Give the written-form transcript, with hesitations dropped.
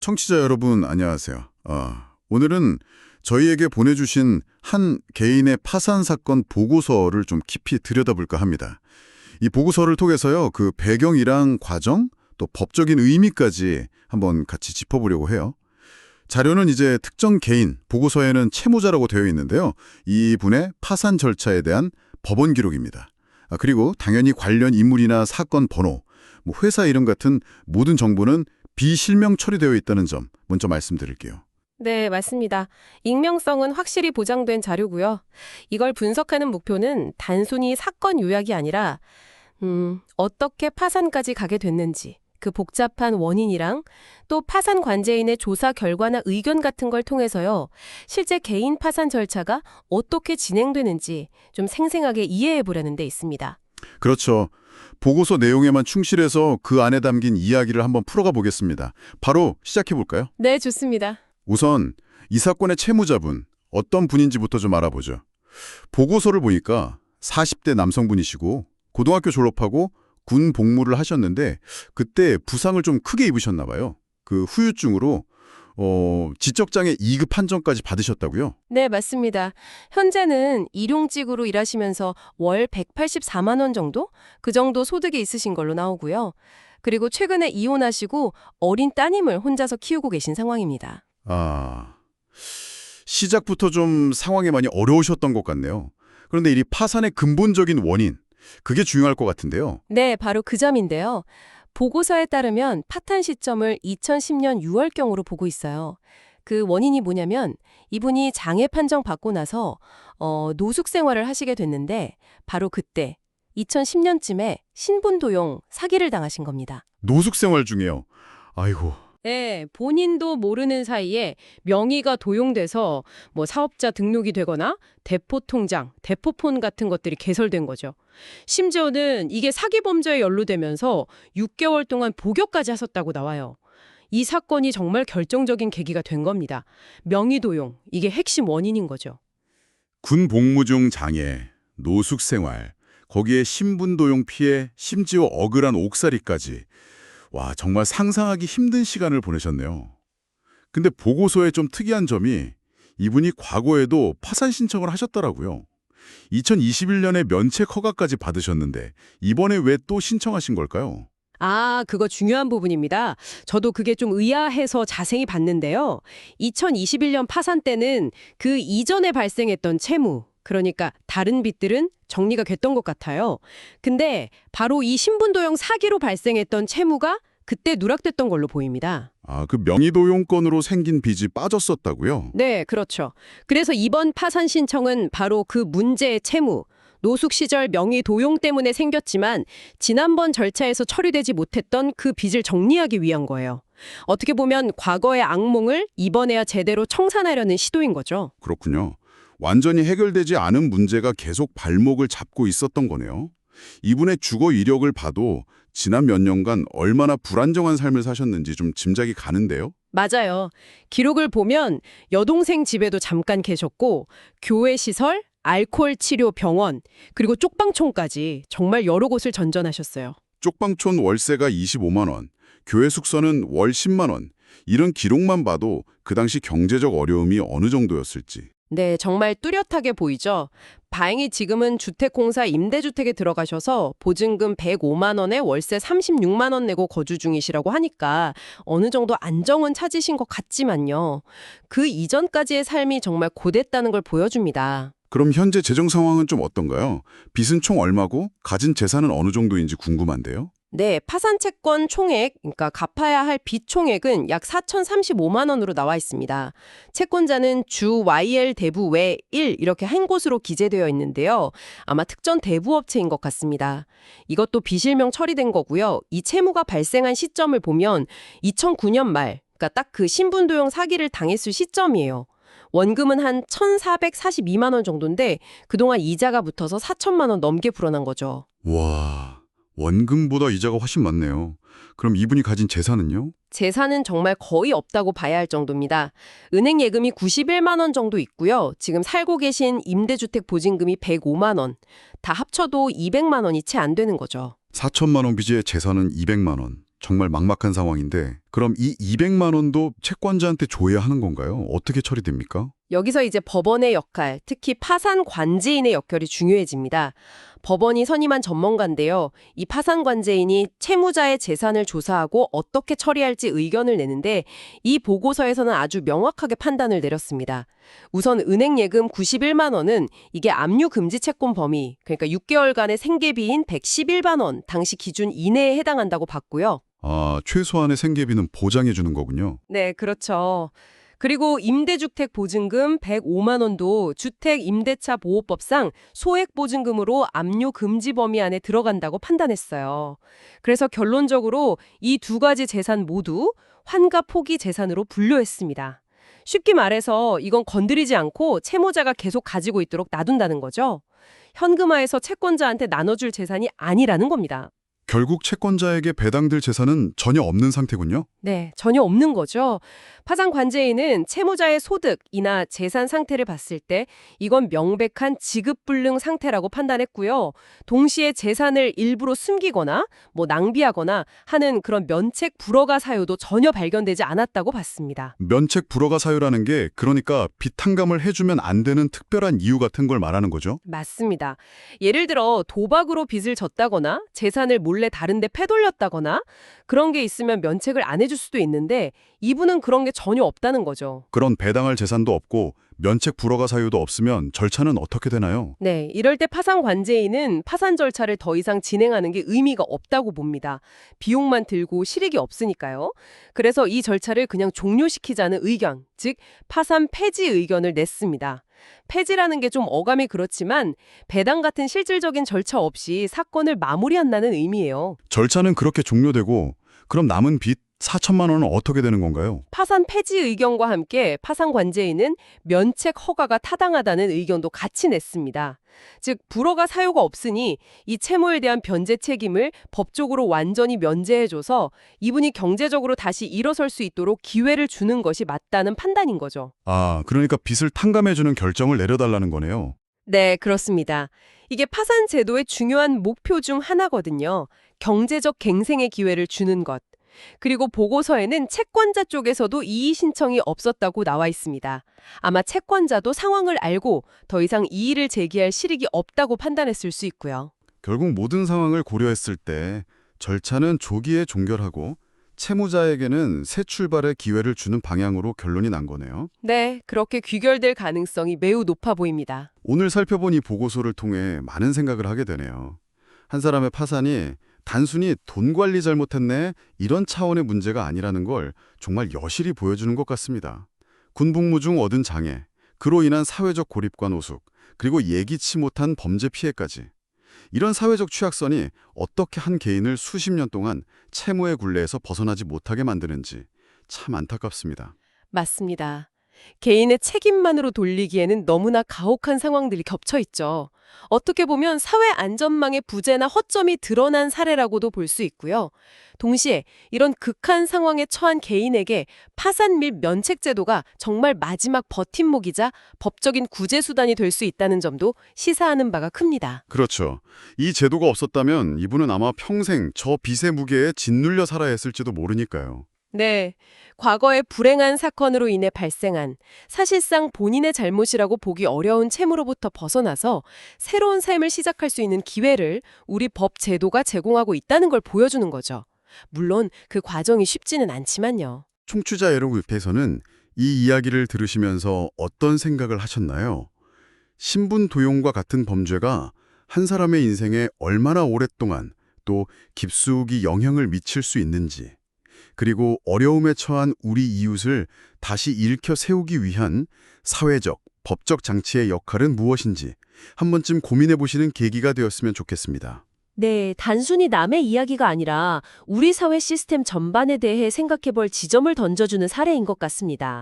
청취자 여러분, 안녕하세요. 오늘은 저희에게 보내주신 한 개인의 파산 사건 보고서를 좀 깊이 들여다볼까 합니다. 이 보고서를 통해서요, 그 배경이랑 과정, 또 법적인 의미까지 한번 같이 짚어보려고 해요. 자료는 이제 특정 개인, 보고서에는 채무자라고 되어 있는데요. 이분의 파산 절차에 대한 법원 기록입니다. 그리고 당연히 관련 인물이나 사건 번호, 회사 이름 같은 모든 정보는 비실명 처리되어 있다는 점 먼저 말씀드릴게요. 네, 맞습니다. 익명성은 확실히 보장된 자료고요. 이걸 분석하는 목표는 단순히 사건 요약이 아니라 어떻게 파산까지 가게 됐는지, 그 복잡한 원인이랑 또 파산 관제인의 조사 결과나 의견 같은 걸 통해서요. 실제 개인 파산 절차가 어떻게 진행되는지 좀 생생하게 이해해 보려는 데 있습니다. 그렇죠. 보고서 내용에만 충실해서 그 안에 담긴 이야기를 한번 풀어가 보겠습니다. 바로 시작해 볼까요? 네, 좋습니다. 우선 이 사건의 채무자분, 어떤 분인지부터 좀 알아보죠. 보고서를 보니까 40대 남성분이시고 고등학교 졸업하고 군 복무를 하셨는데 그때 부상을 좀 크게 입으셨나 봐요. 그 후유증으로 지적장애 2급 판정까지 받으셨다고요? 네, 맞습니다. 현재는 일용직으로 일하시면서 월 184만 원 정도? 그 정도 소득이 있으신 걸로 나오고요. 그리고 최근에 이혼하시고 어린 따님을 혼자서 키우고 계신 상황입니다. 시작부터 좀 상황이 많이 어려우셨던 것 같네요. 그런데 이 파산의 근본적인 원인, 그게 중요할 것 같은데요. 네, 바로 그 점인데요. 보고서에 따르면 파탄 시점을 2010년 6월경으로 보고 있어요. 그 원인이 뭐냐면 이분이 장애 판정 받고 나서 노숙 생활을 하시게 됐는데 바로 그때 2010년쯤에 신분도용 사기를 당하신 겁니다. 노숙 생활 중에요. 아이고. 네, 본인도 모르는 사이에 명의가 도용돼서 사업자 등록이 되거나 대포통장, 대포폰 같은 것들이 개설된 거죠. 심지어는 이게 사기 범죄에 연루되면서 6개월 동안 복역까지 하셨다고 나와요. 이 사건이 정말 결정적인 계기가 된 겁니다. 명의 도용, 이게 핵심 원인인 거죠. 군 복무 중 장애, 노숙 생활, 거기에 신분도용 피해, 심지어 억울한 옥살이까지. 와, 정말 상상하기 힘든 시간을 보내셨네요. 근데 보고서에 좀 특이한 점이 이분이 과거에도 파산 신청을 하셨더라고요. 2021년에 면책 허가까지 받으셨는데 이번에 왜 또 신청하신 걸까요? 그거 중요한 부분입니다. 저도 그게 좀 의아해서 자세히 봤는데요. 2021년 파산 때는 그 이전에 발생했던 채무, 그러니까 다른 빚들은 정리가 됐던 것 같아요. 근데 바로 이 신분도용 사기로 발생했던 채무가 그때 누락됐던 걸로 보입니다. 그 명의도용 건으로 생긴 빚이 빠졌었다고요? 네, 그렇죠. 그래서 이번 파산 신청은 바로 그 문제의 채무, 노숙 시절 명의 도용 때문에 생겼지만 지난번 절차에서 처리되지 못했던 그 빚을 정리하기 위한 거예요. 어떻게 보면 과거의 악몽을 이번에야 제대로 청산하려는 시도인 거죠. 그렇군요. 완전히 해결되지 않은 문제가 계속 발목을 잡고 있었던 거네요. 이분의 주거 이력을 봐도 지난 몇 년간 얼마나 불안정한 삶을 사셨는지 좀 짐작이 가는데요. 맞아요. 기록을 보면 여동생 집에도 잠깐 계셨고 교회 시설, 알코올 치료 병원, 그리고 쪽방촌까지 정말 여러 곳을 전전하셨어요. 쪽방촌 월세가 25만 원, 교회 숙소는 월 10만 원. 이런 기록만 봐도 그 당시 경제적 어려움이 어느 정도였을지. 네, 정말 뚜렷하게 보이죠. 다행히 지금은 주택공사 임대주택에 들어가셔서 보증금 105만 원에 월세 36만 원 내고 거주 중이시라고 하니까 어느 정도 안정은 찾으신 것 같지만요. 그 이전까지의 삶이 정말 고됐다는 걸 보여줍니다. 그럼 현재 재정 상황은 좀 어떤가요? 빚은 총 얼마고 가진 재산은 어느 정도인지 궁금한데요. 네, 파산 채권 총액, 그러니까 갚아야 할 빚 총액은 약 4,035만 원으로 나와 있습니다. 채권자는 주 YL 대부 외 1 이렇게 한 곳으로 기재되어 있는데요. 아마 특정 대부업체인 것 같습니다. 이것도 비실명 처리된 거고요. 이 채무가 발생한 시점을 보면 2009년 말, 그러니까 딱 그 신분도용 사기를 당했을 시점이에요. 원금은 한 1,442만 원 정도인데 그동안 이자가 붙어서 4천만 원 넘게 불어난 거죠. 와, 원금보다 이자가 훨씬 많네요. 그럼 이분이 가진 재산은요? 재산은 정말 거의 없다고 봐야 할 정도입니다. 은행 예금이 91만 원 정도 있고요. 지금 살고 계신 임대주택 보증금이 105만 원. 다 합쳐도 200만 원이 채 안 되는 거죠. 4천만 원 빚에 재산은 200만 원. 정말 막막한 상황인데 그럼 이 200만 원도 채권자한테 줘야 하는 건가요? 어떻게 처리됩니까? 여기서 이제 법원의 역할, 특히 파산 관제인의 역할이 중요해집니다. 법원이 선임한 전문가인데요. 이 파산 관제인이 채무자의 재산을 조사하고 어떻게 처리할지 의견을 내는데 이 보고서에서는 아주 명확하게 판단을 내렸습니다. 우선 은행 예금 91만 원은 이게 압류 금지 채권 범위, 그러니까 6개월간의 생계비인 111만 원, 당시 기준 이내에 해당한다고 봤고요. 아, 최소한의 생계비는 보장해 주는 거군요. 네, 그렇죠. 그리고 임대주택 보증금 105만 원도 주택임대차 보호법상 소액보증금으로 압류 금지 범위 안에 들어간다고 판단했어요. 그래서 결론적으로 이 두 가지 재산 모두 환가 포기 재산으로 분류했습니다. 쉽게 말해서 이건 건드리지 않고 채무자가 계속 가지고 있도록 놔둔다는 거죠. 현금화해서 채권자한테 나눠줄 재산이 아니라는 겁니다. 결국 채권자에게 배당될 재산은 전혀 없는 상태군요. 네, 전혀 없는 거죠. 파산 관제인은 채무자의 소득이나 재산 상태를 봤을 때 이건 명백한 지급불능 상태라고 판단했고요. 동시에 재산을 일부러 숨기거나 낭비하거나 하는 그런 면책 불허가 사유도 전혀 발견되지 않았다고 봤습니다. 면책 불허가 사유라는 게 그러니까 빚 탕감을 해주면 안 되는 특별한 이유 같은 걸 말하는 거죠. 맞습니다. 예를 들어 도박으로 빚을 졌다거나 재산을 몰래 다른 데 패돌렸다거나 그런 게 있으면 면책을 안 해줄 수도 있는데 이분은 그런 게 전혀 없다는 거죠. 그런 배당할 재산도 없고 면책 불허가 사유도 없으면 절차는 어떻게 되나요? 네, 이럴 때 파산 관제인은 파산 절차를 더 이상 진행하는 게 의미가 없다고 봅니다. 비용만 들고 실익이 없으니까요. 그래서 이 절차를 그냥 종료시키자는 의견, 즉 파산 폐지 의견을 냈습니다. 폐지라는 게 좀 어감이 그렇지만 배당 같은 실질적인 절차 없이 사건을 마무리한다는 의미예요. 절차는 그렇게 종료되고 그럼 남은 빚 4천만 원은 어떻게 되는 건가요? 파산 폐지 의견과 함께 파산 관제인은 면책 허가가 타당하다는 의견도 같이 냈습니다. 즉 불허가 사유가 없으니 이 채무에 대한 변제 책임을 법적으로 완전히 면제해줘서 이분이 경제적으로 다시 일어설 수 있도록 기회를 주는 것이 맞다는 판단인 거죠. 아, 그러니까 빚을 탕감해주는 결정을 내려달라는 거네요. 네, 그렇습니다. 이게 파산 제도의 중요한 목표 중 하나거든요. 경제적 갱생의 기회를 주는 것. 그리고 보고서에는 채권자 쪽에서도 이의 신청이 없었다고 나와 있습니다. 아마 채권자도 상황을 알고 더 이상 이의를 제기할 실익이 없다고 판단했을 수 있고요. 결국 모든 상황을 고려했을 때 절차는 조기에 종결하고 채무자에게는 새 출발의 기회를 주는 방향으로 결론이 난 거네요. 네, 그렇게 귀결될 가능성이 매우 높아 보입니다. 오늘 살펴본 이 보고서를 통해 많은 생각을 하게 되네요. 한 사람의 파산이 단순히 돈 관리 잘못했네 이런 차원의 문제가 아니라는 걸 정말 여실히 보여주는 것 같습니다. 군복무 중 얻은 장애, 그로 인한 사회적 고립과 노숙, 그리고 예기치 못한 범죄 피해까지. 이런 사회적 취약선이 어떻게 한 개인을 수십 년 동안 채무의 굴레에서 벗어나지 못하게 만드는지 참 안타깝습니다. 맞습니다. 개인의 책임만으로 돌리기에는 너무나 가혹한 상황들이 겹쳐 있죠. 어떻게 보면 사회 안전망의 부재나 허점이 드러난 사례라고도 볼 수 있고요. 동시에 이런 극한 상황에 처한 개인에게 파산 및 면책 제도가 정말 마지막 버팀목이자 법적인 구제 수단이 될 수 있다는 점도 시사하는 바가 큽니다. 그렇죠. 이 제도가 없었다면 이분은 아마 평생 저 빚의 무게에 짓눌려 살아야 했을지도 모르니까요. 네, 과거의 불행한 사건으로 인해 발생한 사실상 본인의 잘못이라고 보기 어려운 채무로부터 벗어나서 새로운 삶을 시작할 수 있는 기회를 우리 법 제도가 제공하고 있다는 걸 보여주는 거죠. 물론 그 과정이 쉽지는 않지만요. 청취자 여러분께서는 이 이야기를 들으시면서 어떤 생각을 하셨나요? 신분도용과 같은 범죄가 한 사람의 인생에 얼마나 오랫동안 또 깊숙이 영향을 미칠 수 있는지, 그리고 어려움에 처한 우리 이웃을 다시 일으켜 세우기 위한 사회적, 법적 장치의 역할은 무엇인지 한 번쯤 고민해 보시는 계기가 되었으면 좋겠습니다. 네, 단순히 남의 이야기가 아니라 우리 사회 시스템 전반에 대해 생각해 볼 지점을 던져주는 사례인 것 같습니다.